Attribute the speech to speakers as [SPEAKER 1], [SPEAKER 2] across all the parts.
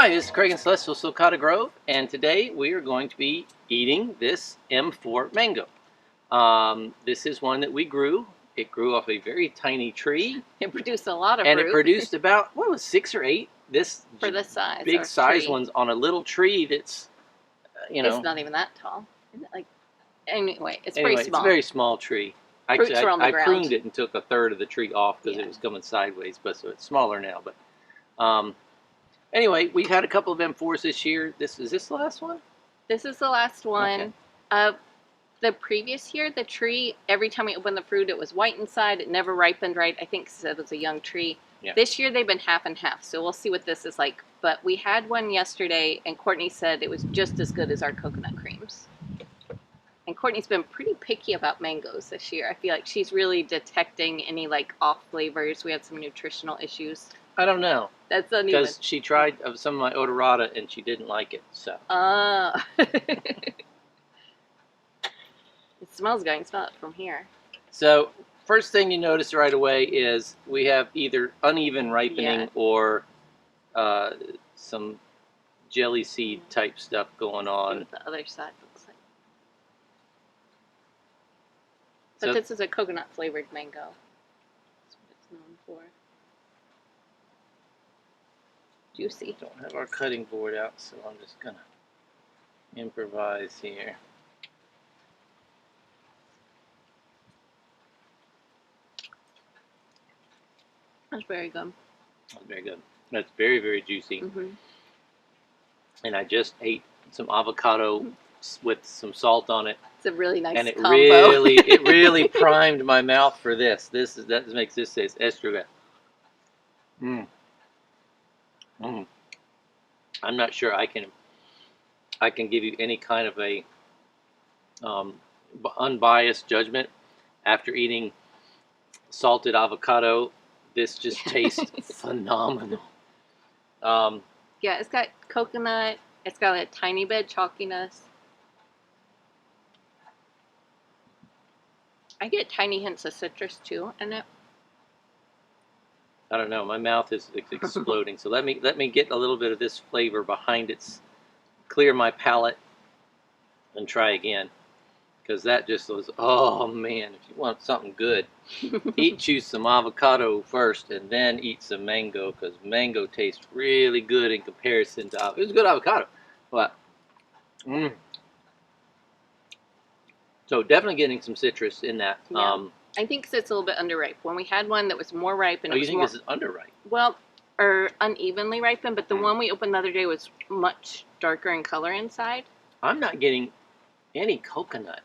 [SPEAKER 1] Hi, this is Craig and Celeste with Sulcata Grove, and today we are going to be eating this M4 mango. This is one that we grew. It grew off a very tiny tree.
[SPEAKER 2] It produced a lot of
[SPEAKER 1] fruit.
[SPEAKER 2] fruit.
[SPEAKER 1] It produced about, what was 6 or 8? This
[SPEAKER 2] for this size,
[SPEAKER 1] big size ones on a little tree that's,
[SPEAKER 2] It's not even that tall. Isn't it? Like, anyway, it's pretty small.
[SPEAKER 1] It's a very small tree.
[SPEAKER 2] Fruits are on the
[SPEAKER 1] I
[SPEAKER 2] ground.
[SPEAKER 1] pruned it and took a third of the tree off because it was coming sideways, but so it's smaller now. But anyway, we've had a couple of M4s this year. Is this the last one?
[SPEAKER 2] This is the last one. Okay. The previous year, the tree, every time we opened the fruit, it was white inside. It never ripened right. I think it was a young tree. Yeah. This year, they've been half and half, so we'll see what this is like. But we had one yesterday, and Courtney said it was just as good as our coconut creams. And Courtney's been pretty picky about mangoes this year. I feel like she's really detecting any like off flavors. We had some nutritional issues.
[SPEAKER 1] I don't know.
[SPEAKER 2] That's uneven.
[SPEAKER 1] Because she tried some of my odorata and she didn't like it. So.
[SPEAKER 2] It smells good. I can smell it from here.
[SPEAKER 1] So first thing you notice right away is we have either uneven ripening or some jelly seed type stuff going on.
[SPEAKER 2] What the other side looks like. But this is a coconut flavored mango. That's what it's known for. Juicy.
[SPEAKER 1] Don't have our cutting board out, so I'm just gonna improvise here.
[SPEAKER 2] That's very good.
[SPEAKER 1] That's very good. That's very, very juicy.
[SPEAKER 2] Mm-hmm.
[SPEAKER 1] And I just ate some avocado with some salt on it.
[SPEAKER 2] It's a really nice
[SPEAKER 1] and
[SPEAKER 2] combo.
[SPEAKER 1] it really primed my mouth for this. That makes this taste extra good. I'm not sure I can give you any kind of a unbiased judgment after eating salted avocado. This just tastes phenomenal.
[SPEAKER 2] Yeah, it's got coconut. It's got a tiny bit of chalkiness. I get tiny hints of citrus too in it.
[SPEAKER 1] I don't know. My mouth is exploding. So let me get a little bit of this flavor behind it, clear my palate, and try again. Because that just was, oh man, if you want something good, choose some avocado first and then eat some mango, because mango tastes really good in comparison to avocado. It was good avocado, but so definitely getting some citrus in that.
[SPEAKER 2] Yeah. I think it's a little bit underripe. When we had one that was more ripe, and
[SPEAKER 1] you think this is underripe?
[SPEAKER 2] Well, or unevenly ripened, but the one we opened the other day was much darker in color inside.
[SPEAKER 1] I'm not getting any coconut.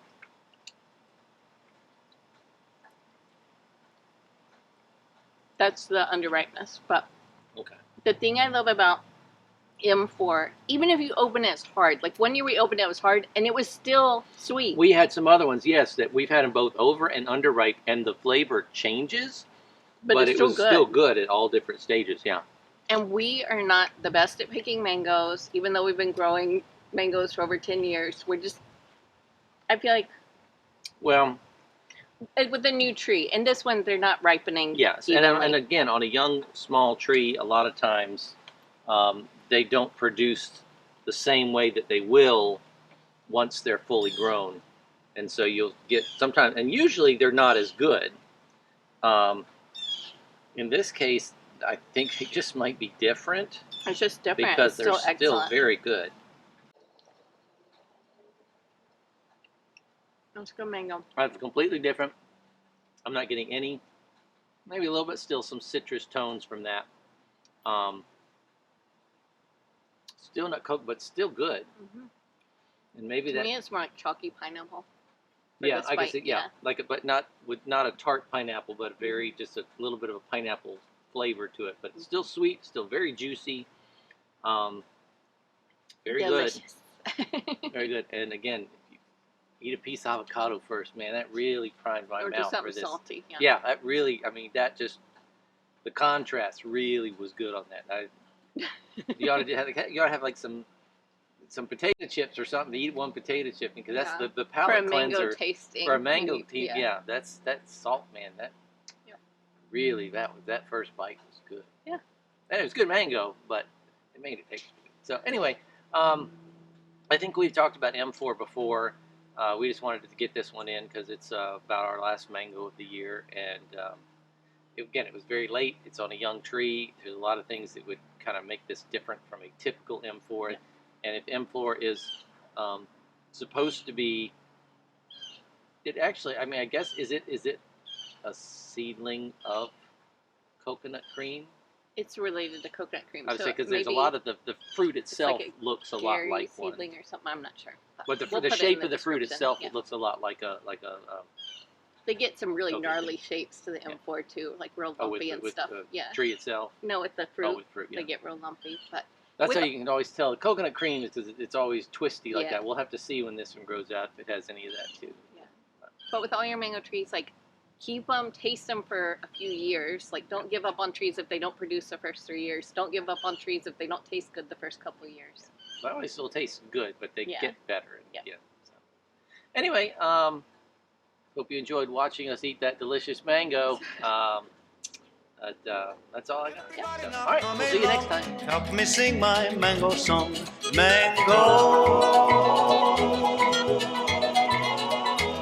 [SPEAKER 2] That's the underripeness. But
[SPEAKER 1] okay.
[SPEAKER 2] The thing I love about M4, even if you open it, it's hard. Like when you reopened it, it was hard, and it was still sweet.
[SPEAKER 1] We had some other ones, yes, that we've had them both over and underripe, and the flavor changes, but it was still good at all different stages, yeah.
[SPEAKER 2] And we are not the best at picking mangoes, even though we've been growing mangoes for over 10 years. We're just, I feel like,
[SPEAKER 1] well,
[SPEAKER 2] with a new tree, and this one they're not ripening.
[SPEAKER 1] Yes, and again, on a young, small tree, a lot of times they don't produce the same way that they will once they're fully grown, and so you'll get sometimes, and usually they're not as good. In this case, I think it just might be different.
[SPEAKER 2] It's just different
[SPEAKER 1] because they're still
[SPEAKER 2] excellent.
[SPEAKER 1] Very good.
[SPEAKER 2] Let's go mango.
[SPEAKER 1] It's completely different. I'm not getting any, maybe a little bit still some citrus tones from that. Still not coke, but still good. And maybe
[SPEAKER 2] to me, it's more like chalky pineapple.
[SPEAKER 1] Yeah, I guess like but not a tart pineapple, but just a little bit of a pineapple flavor to it. But it's still sweet, still very juicy. Very
[SPEAKER 2] delicious.
[SPEAKER 1] Good. Very good. And again, eat a piece of avocado first, man. That really primed my mouth for this.
[SPEAKER 2] Salty.
[SPEAKER 1] Yeah, that really. I mean, that just the contrast really was good on that. You ought to have like some potato chips or something to eat one potato chip, because that's the palate cleanser
[SPEAKER 2] for
[SPEAKER 1] a mango tasting. Yeah, that's salt, man. That really that first bite was good.
[SPEAKER 2] Yeah,
[SPEAKER 1] and it was good mango, but it made it taste good. So anyway, I think we've talked about M4 before. We just wanted to get this one in because it's about our last mango of the year, and again, it was very late. It's on a young tree. There's a lot of things that would kind of make this different from a typical M4. Yeah. And if M4 is supposed to be, it actually, I mean, I guess, is it a seedling of coconut cream?
[SPEAKER 2] It's related to coconut cream.
[SPEAKER 1] I would say because there's a lot of the fruit itself like looks a lot like
[SPEAKER 2] seedling
[SPEAKER 1] one.
[SPEAKER 2] Or something. I'm not sure.
[SPEAKER 1] But the shape of the fruit itself, it looks a lot like a
[SPEAKER 2] they get some really gnarly shapes to the M4 too, like real lumpy and stuff.
[SPEAKER 1] The tree itself.
[SPEAKER 2] No, with the fruit.
[SPEAKER 1] Oh, with fruit. Yeah.
[SPEAKER 2] They get real lumpy, but
[SPEAKER 1] that's how you can always tell. Coconut cream is because it's always twisty like that. We'll have to see when this one grows out if it has any of that too.
[SPEAKER 2] Yeah. But with all your mango trees, like keep them, taste them for a few years. Like don't give up on trees if they don't produce the first 3 years. Don't give up on trees if they don't taste good the first couple of years.
[SPEAKER 1] They always still taste good, but they get better.
[SPEAKER 2] Yeah.
[SPEAKER 1] So. Anyway, hope you enjoyed watching us eat that delicious mango. That's all I got. Yeah. So, all right, we'll see you next time.
[SPEAKER 3] Help me sing my mango song. Mango.